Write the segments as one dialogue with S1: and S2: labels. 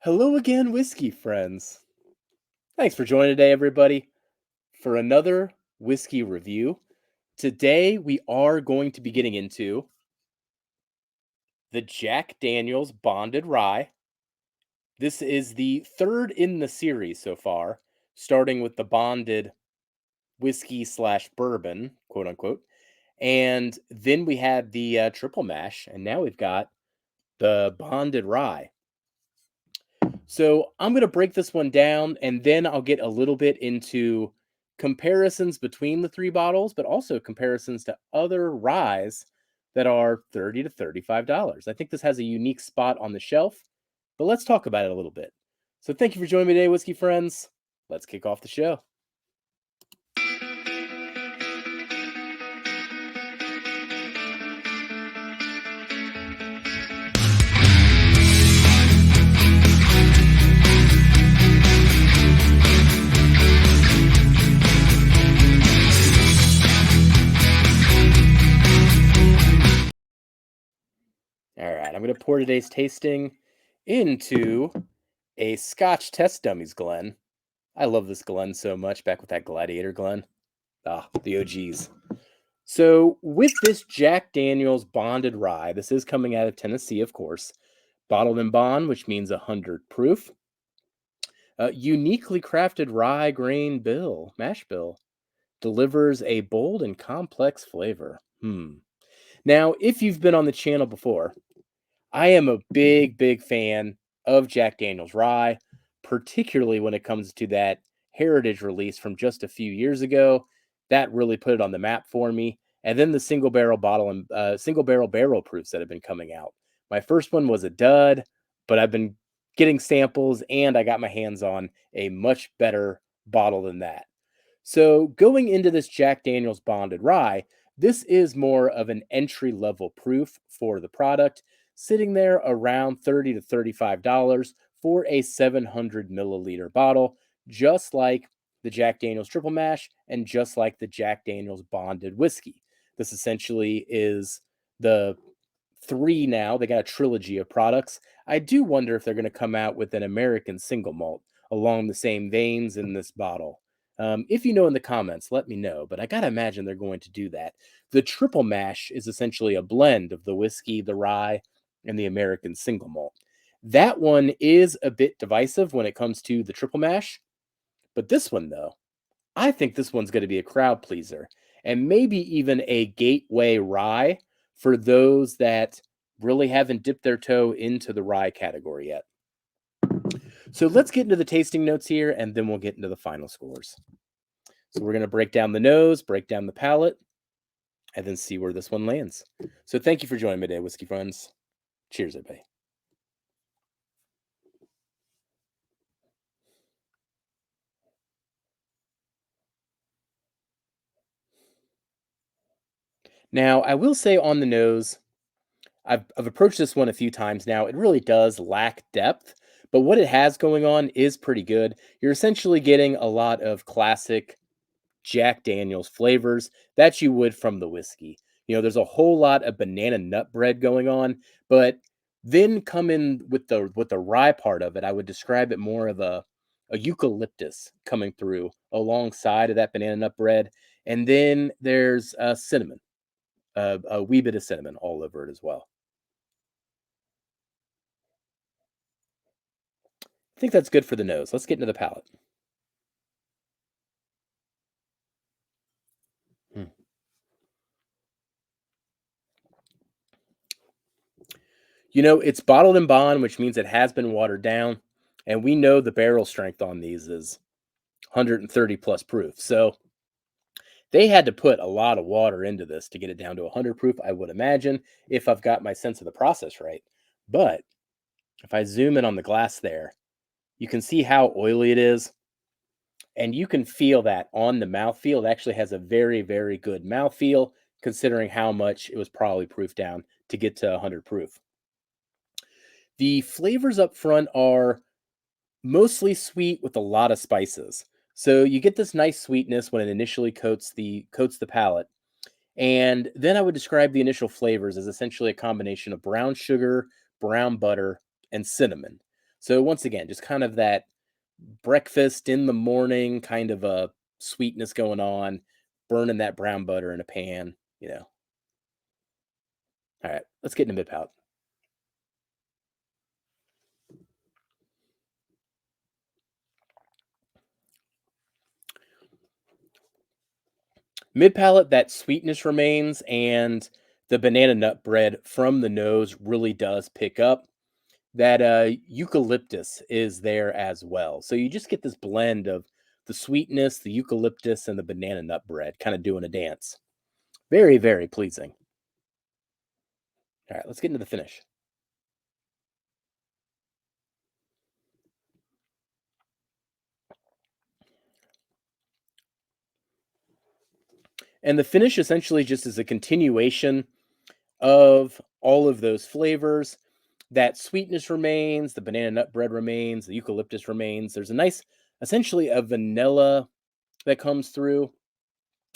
S1: Hello again, whiskey friends. Thanks for joining today, everybody, for another whiskey review. Today, we are going to be getting into the Jack Daniels Bonded Rye. This is the third in the series so far, starting with the bonded whiskey slash bourbon, quote unquote. And then we had the triple mash, and now we've got the bonded rye. So I'm going to break this one down and then I'll get a little bit into comparisons between the three bottles, but also comparisons to other ryes that are $30 to $35. I think this has a unique spot on the shelf, but let's talk about it a little bit. So thank you for joining me today, whiskey friends. Let's kick off the show. All right, I'm going to pour today's tasting into a Scotch Test Dummies Glen. I love this Glen so much, back with that Gladiator Glen. Ah, the OGs. So, with this Jack Daniels Bonded Rye, this is coming out of Tennessee, of course, bottled in bond, which means 100 proof. Uniquely crafted rye grain mash bill, delivers a bold and complex flavor. Now, if you've been on the channel before, I am a big fan of Jack Daniels Rye, particularly when it comes to that heritage release from just a few years ago. That really put it on the map for me. And then the single barrel proofs that have been coming out. My first one was a dud, but I've been getting samples and I got my hands on a much better bottle than that. So going into this Jack Daniels Bonded Rye, this is more of an entry level proof for the product, sitting there around $30 to $35 for a 700 milliliter bottle, just like the Jack Daniels Triple Mash and just like the Jack Daniels Bonded Whiskey. This essentially is the three now. They got a trilogy of products. I do wonder if they're going to come out with an American single malt along the same veins in this bottle. If you know in the comments, let me know. But I got to imagine they're going to do that. The triple mash is essentially a blend of the whiskey, the rye, and the American single malt. That one is a bit divisive when it comes to the triple mash. But this one, though, I think this one's going to be a crowd pleaser and maybe even a gateway rye for those that really haven't dipped their toe into the rye category yet. So let's get into the tasting notes here and then we'll get into the final scores. So we're going to break down the nose, break down the palate, and then see where this one lands. So thank you for joining me today, whiskey friends. Cheers, everybody. Now, I will say on the nose, I've approached this one a few times now. It really does lack depth, but what it has going on is pretty good. You're essentially getting a lot of classic Jack Daniels flavors that you would from the whiskey. There's a whole lot of banana nut bread going on, but then come in with the rye part of it. I would describe it more of a eucalyptus coming through alongside of that banana nut bread, and then there's cinnamon, a wee bit of cinnamon all over it as well. I think that's good for the nose. Let's get into the palate. Hmm. It's bottled in bond, which means it has been watered down, and we know the barrel strength on these is 130 plus proof. So they had to put a lot of water into this to get it down to 100 proof, I would imagine, if I've got my sense of the process right. But if I zoom in on the glass there, you can see how oily it is, and you can feel that on the mouthfeel. It actually has a very good mouthfeel, considering how much it was probably proofed down to get to 100 proof. The flavors up front are mostly sweet with a lot of spices. So you get this nice sweetness when it initially coats the palate. And then I would describe the initial flavors as essentially a combination of brown sugar, brown butter, and cinnamon. So once again, just kind of that breakfast in the morning, kind of a sweetness going on, burning that brown butter in a pan. All right, let's get into mid palate. Mid palate, that sweetness remains, and the banana nut bread from the nose really does pick up. That eucalyptus is there as well. So you just get this blend of the sweetness, the eucalyptus, and the banana nut bread kind of doing a dance. Very, very pleasing. All right, let's get into the finish. And the finish essentially just is a continuation of all of those flavors. That sweetness remains, the banana nut bread remains, the eucalyptus remains. There's a nice, essentially, a vanilla that comes through.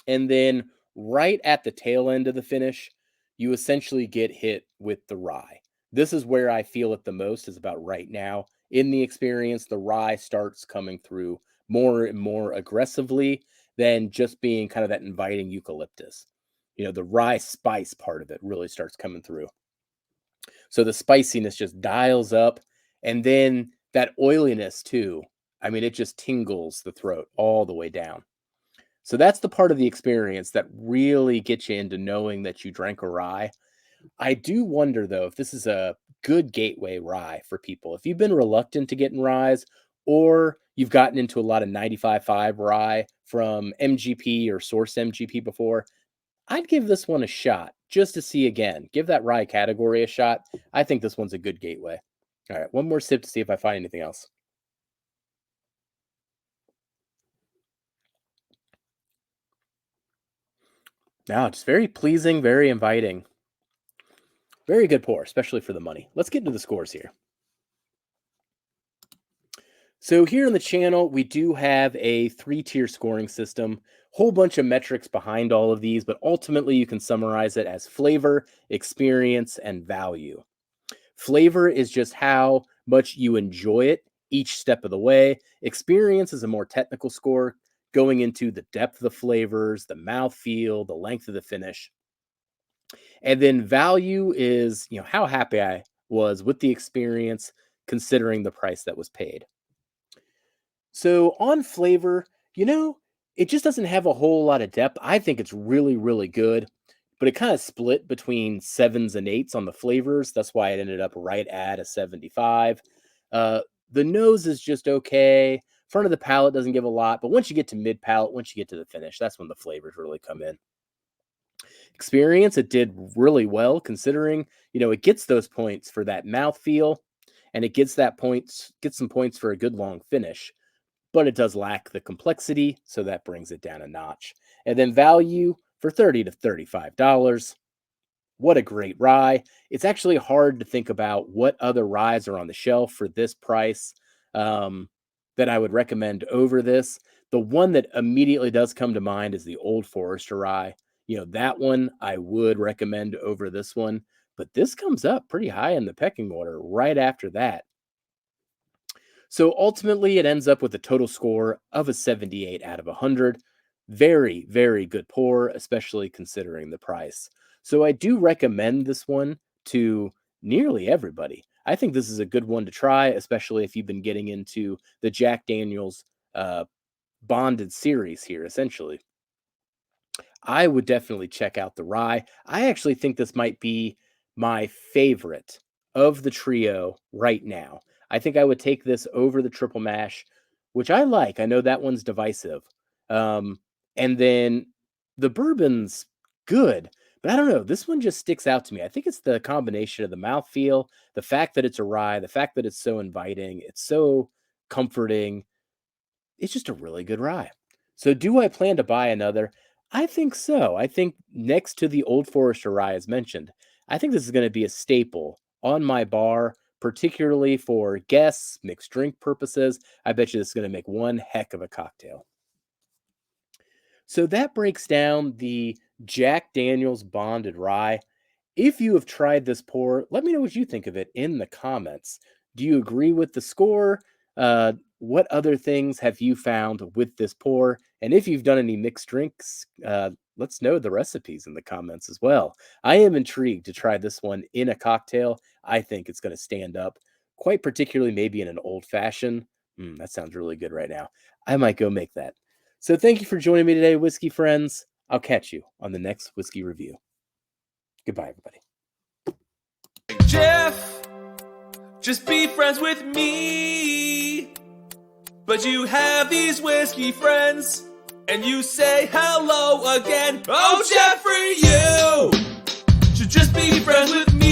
S1: And then right at the tail end of the finish, you essentially get hit with the rye. This is where I feel it the most, is about right now. In the experience, the rye starts coming through more and more aggressively than just being kind of that inviting eucalyptus. The rye spice part of it really starts coming through. So the spiciness just dials up. And then that oiliness, too. I mean, it just tingles the throat all the way down. So that's the part of the experience that really gets you into knowing that you drank a rye. I do wonder though if this is a good gateway rye for people. If you've been reluctant to get in ryes, or you've gotten into a lot of 95.5 rye from MGP or Source MGP before, I'd give this one a shot just to see again. Give that rye category a shot. I think this one's a good gateway. All right, one more sip to see if I find anything else. Now, it's very pleasing, very inviting. Very good pour, especially for the money. Let's get into the scores here. So here on the channel, we do have a three-tier scoring system. Whole bunch of metrics behind all of these, but ultimately you can summarize it as flavor, experience, and value. Flavor is just how much you enjoy it each step of the way. Experience is a more technical score, going into the depth of the flavors, the mouthfeel, the length of the finish. And then value is, how happy I was with the experience considering the price that was paid. So on flavor, it just doesn't have a whole lot of depth. I think it's really, really good, but it kind of split between sevens and eights on the flavors. That's why it ended up right at a 75. Uh, the nose is just okay. Front of the palate doesn't give a lot, but once you get to mid palate, once you get to the finish, that's when the flavors really come in. Experience, it did really well considering, it gets those points for that mouth feel, and it gets some points for a good long finish, but it does lack the complexity, so that brings it down a notch. And then value for $30 to $35. What a great rye. It's actually hard to think about what other ryes are on the shelf for this price, um, that I would recommend over this. The one that immediately does come to mind is the Old Forester rye. That one I would recommend over this one, but this comes up pretty high in the pecking order right after that. So ultimately, it ends up with a total score of a 78 out of 100. Very, very good pour, especially considering the price. So I do recommend this one to nearly everybody. I think this is a good one to try, especially if you've been getting into the Jack Daniels uh, Bonded series here, essentially. I would definitely check out the rye. I actually think this might be my favorite of the trio right now. I think I would take this over the triple mash, which I like. I know that one's divisive. Um, and then the bourbon's good, but I don't know. This one just sticks out to me. I think it's the combination of the mouthfeel, the fact that it's a rye, the fact that it's so inviting, it's so comforting. It's just a really good rye. So do I plan to buy another? I think so. I think next to the Old Forester rye as mentioned, I think this is going to be a staple on my bar, particularly for guests, mixed drink purposes. I bet you this is going to make one heck of a cocktail. So that breaks down the Jack Daniels Bonded Rye. If you have tried this pour, let me know what you think of it in the comments. Do you agree with the score? What other things have you found with this pour? And if you've done any mixed drinks, let's know the recipes in the comments as well. I am intrigued to try this one in a cocktail. I think it's going to stand up, quite particularly maybe in an old fashioned. That sounds really good right now. I might go make that. So thank you for joining me today, whiskey friends. I'll catch you on the next whiskey review. Goodbye, everybody.
S2: Jeff, just be friends with me. But you have these whiskey friends, and you say hello again. Oh, Jeffrey, you should just be friends with me.